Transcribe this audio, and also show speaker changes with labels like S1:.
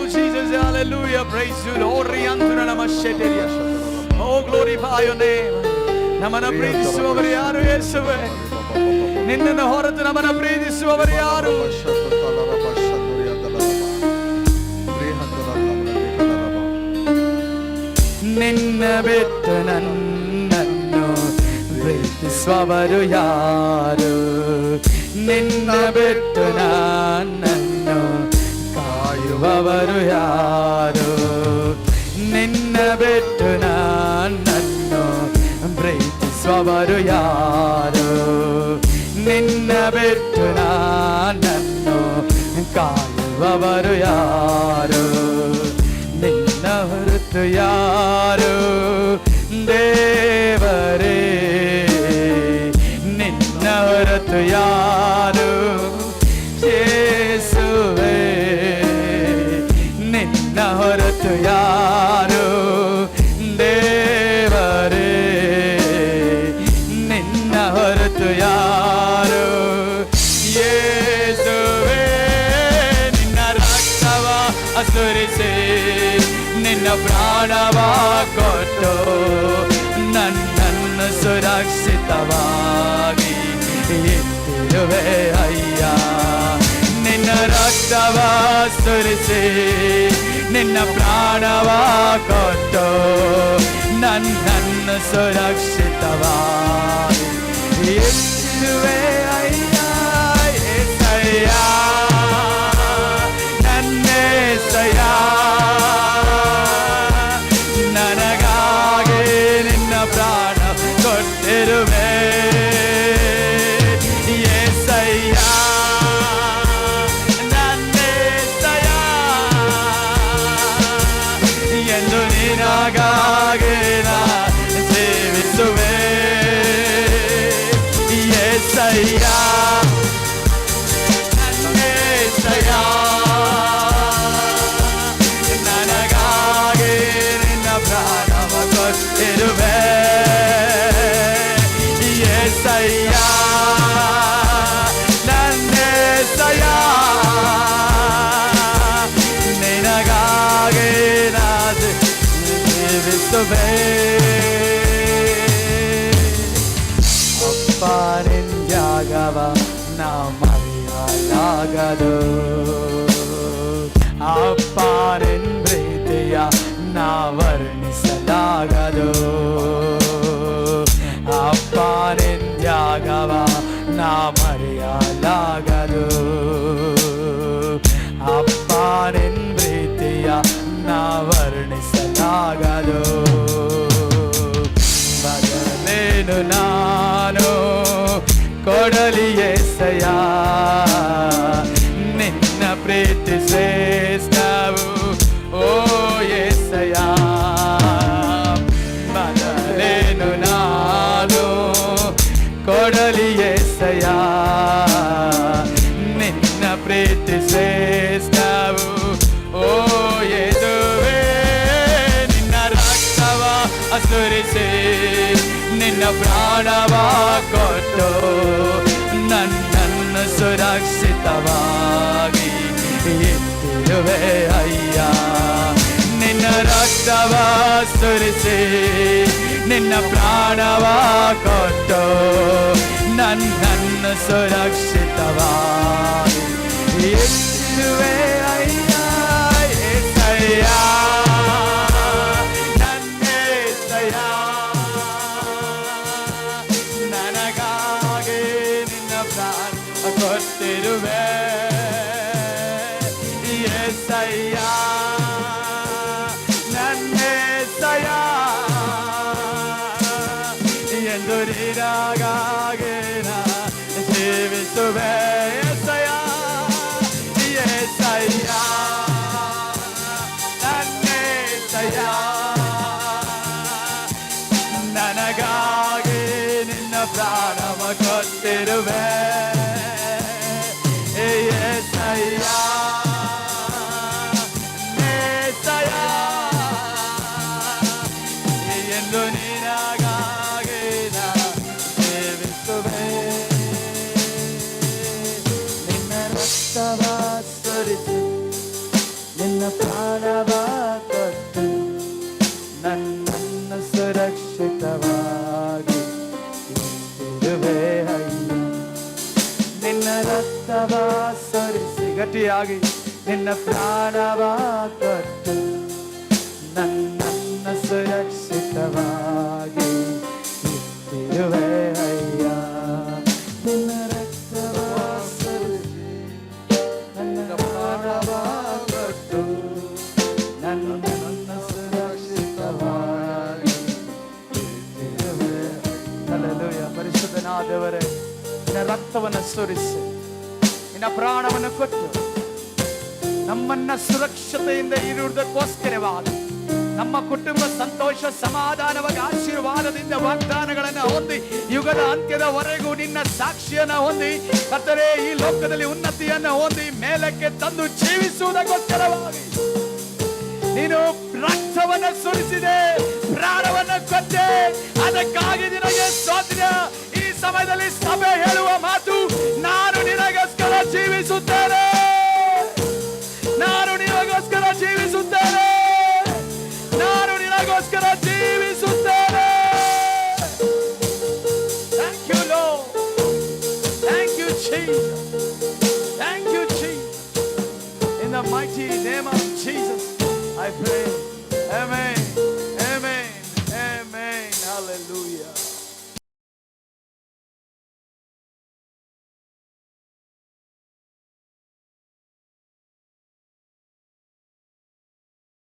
S1: Jesus. Hallelujah. Praise you, Lord. Oh, glorify your name. ನಮ್ಮನ್ನು ಪ್ರೀತಿಸುವವರು ಯಾರು ಯೇಸುವೇ? ನಿನ್ನನ್ನು ಹೊರತು ನಮ್ಮನ್ನು ಪ್ರೀತಿಸುವವರು ಯಾರು? ನಿನ್ನ ಬಿಟ್ಟು ನನ್ನನ್ನು ಪ್ರೀತಿಸುವವರು ಯಾರು? ನಿನ್ನ ಬಿಟ್ಟು ನನ್ನನ್ನು ಕಾಯುವವರು ಯಾರು? ನಿನ್ನ ಬಿಟ್ಟು ನನ್ನನ್ನು ಪ್ರೀತಿಸುವವರು ಯಾರು? ನಿನ್ನ ಬಿಟ್ಟು ನನ್ನನ್ನು ಕಾಯುವವರು ಯಾರು? ನಿನ್ನ ಹೊರತು ಯಾರು ದೇವರೇ? ನಿನ್ನ ಹೊರತು ಯಾರು ಯೇಸುವೇ? ನಿನ್ನ ಹೊರತು ಯಾರು ದೇವರೇ? ನಿನ್ನ ಹೊರತು ಯಾರು ಯೇಸುವೇ? ನಿನ್ನ ರಕ್ತವ ಸುರಿಸಿ ನಿನ್ನ ಪ್ರಾಣವ ಕೊಟ್ಟು ನನ್ನನ್ನು ಸುರಕ್ಷಿತವಾಗಿ ಇಟ್ಟಿರುವೆ ಅಯ್ಯ. ನಿನ್ನ ರಕ್ತವ ಸುರಿಸಿ ನಿನ್ನ ಪ್ರಾಣವ ಕೊಟ್ಟು ನನ್ನನ್ನು ಸುರಕ್ಷಿತವಾಗಿ ಇಟ್ಟಿರುವೆ ಅಯ್ಯ. ಏಸಯ್ಯ ನನ್ನೇಸಯ್ಯ, ನನಗಾಗಿ ನಿನ್ನ ಪ್ರಾಣ ಕೊಟ್ಟಿರುವೆ ಯೇಸಯ್ಯ. ನನ್ನೇಸಯ್ಯ ಎಂದು ನಿನಗಾಗಿ ನಾ ಜೀವಿಸುವೆ ಯೇಸಯ್ಯ. ನನ್ನೇಸಯ್ಯ ನನಗಾಗಿ ನಿನ್ನ ಪ್ರಾಣವ ಕೊಟ್ಟಿರುವೆ ಯೇಸಯ್ಯ. ನನ್ನೇಸಯ್ಯ ನಿನಗಾಗಿ ನಾ ಜೀವಿಸುವೆ. ಅಪ್ಪ ನಿನ್ನ ತ್ಯಾಗವ ನಾ ಮರೆಯಲಾಗದು. ಅಪ್ಪ ನಿನ್ನ ಪ್ರೀತಿಯ ನಾ ವರ್ಣಿಸಲಾಗದು. ಅಪ್ಪ ನಿನ್ನ ತ್ಯಾಗವ ನಾ ಮರೆಯಲಾಗದು. ಅಪ್ಪ ನಿನ್ನ ಪ್ರೀತಿಯ ನಾ ವರ್ಣಿಸಲಾಗದು. ಬದಲೇನು ನಾನು ಕೊಡಲಿ ಯೇಸಯ್ಯ, ನಿನ್ನ ಪ್ರೀತಿ ಶ್ರೇಷ್ಠವು ಓ ಯೇಸಯ್ಯ. ಬದಲೇನು ನಾನು ಕೊಡಲಿ ಯೇಸಯ್ಯ, ನಿನ್ನ ಪ್ರೀತಿ ಶ್ರೇಷ್ಠವು ಓ ಯೇಸುವೇ. ನಿನ್ನ ರಕ್ತವ ಸುರಿಸಿ ನಿನ್ನ ಪ್ರಾಣವ ಕೊಟ್ಟು ನನ್ನನ್ನು ಸುರಕ್ಷಿತವಾಗಿ ಇಟ್ಟಿರುವೆ ಅಯ್ಯ. ನಿನ್ನ ರಕ್ತವ ಸುರಿಸಿ ನಿನ್ನ ಪ್ರಾಣವ ಕೊಟ್ಟು ನನ್ನನ್ನು ಸುರಕ್ಷಿತವಾಗಿ ಇಟ್ಟಿರುವೆ ಅಯ್ಯ. ಯೇಸಯ್ಯ ನನ್ನೇಸಯ್ಯ ನನಗಾಗಿ ನಿನ್ನ ಪ್ರಾಣ ಕೊಟ್ಟಿರುವೆ ಯೇಸಯ್ಯ. ನನ್ನೇಸಯ್ಯ ಎಂದು ನಿನಗಾಗಿ ನಾ ಜೀವಿಸುವೆ ಯೇಸಯ್ಯ. ಯೇಸಯ್ಯ ನನ್ನೇಸಯ್ಯ ನನಗಾಗಿ ನಿನ್ನ ಪ್ರಾಣವ ಕೊಟ್ಟಿರುವೆ ಯೇಸಯ್ಯ. ನೇಸಯ್ಯ ಎಂದು ನಿನಗಾಗಿ ನಾ ಜೀವಿಸುವೆ. ನಿನ್ನ ರಕ್ತವ ಸುರಿಸಿ ಪ್ರಾಣವ ಕೊಟ್ಟು ನನ್ನನ್ನು ಸುರಕ್ಷಿತವಾಗಿ ಇಟ್ಟಿರುವೆ ಅಯ್ಯ. ನಿನ್ನ ರಕ್ತವ ಸುರಿಸಿ ಗಟ್ಟಿಯಾಗಿ ನಿನ್ನ ಪ್ರಾಣವ ಕೊಟ್ಟು ನನ್ನನ್ನು ಸುರಕ್ಷಿತವಾಗಿ ಇಟ್ಟಿರುವೆ ಅಯ್ಯ. ನಿನ್ನ ರಕ್ತವ ಸುರಿಸಿ ನನ್ನ ಪ್ರಾಣವ ಕೊಟ್ಟು ನನ್ನನ್ನು ಸುರಕ್ಷಿತವಾಗಿ ಇಟ್ಟಿರುವೆ. ಹಲ್ಲೆಲೂಯಾ. ಪರಿಶುದ್ಧನಾದವರೇ, ನಿನ್ನ ರಕ್ತವನ್ನು ಸುರಿಸಿ ನಿನ್ನ ಪ್ರಾಣವನ್ನು ಕೊಟ್ಟು ನಮ್ಮನ್ನ ಸುರಕ್ಷತೆಯಿಂದ ಇರುವುದಕ್ಕೋಸ್ಕರವಾಗಿ ನಮ್ಮ ಕುಟುಂಬ ಸಂತೋಷ ಸಮಾಧಾನವಾಗಿ ಆಶೀರ್ವಾದದಿಂದ ವಾಗ್ದಾನಗಳನ್ನು ಹೊಂದಿ ಯುಗದ ಅಂತ್ಯದವರೆಗೂ ನಿನ್ನ ಸಾಕ್ಷಿಯನ್ನು ಹೊಂದಿ ಕರ್ತನೇ ಈ ಲೋಕದಲ್ಲಿ ಉನ್ನತಿಯನ್ನು ಹೊಂದಿ ಮೇಲಕ್ಕೆ ತಂದು ಜೀವಿಸುವುದಕ್ಕೋಸ್ಕರವಾಗಿ ನೀನು ರಕ್ತವನ್ನು ಸುರಿಸಿದೆ, ಪ್ರಾಣವನ್ನು ಕೊಟ್ಟೆ. ಅದಕ್ಕಾಗಿ ನಿನಗೆ ಸ್ತೋತ್ರ. ಈ ಸಮಯದಲ್ಲಿ ಸಭೆ ಹೇಳುವ ಮಾತು, ನಾನು ನಿನಗೋಸ್ಕರ ಜೀವಿಸುತ್ತೇನೆ, ನಾನು ನಿನಗೋಸ್ಕರ ಜೀವಿಸುತ್ತೇನೆ, ನಾನು ನಿನಗೋಸ್ಕರ ಜೀವಿಸುತ್ತೇನೆ. Thank you, Lord. Thank you, Jesus. Thank you, Jesus. In the mighty name of Jesus, I pray. Amen. Amen. Amen. Hallelujah.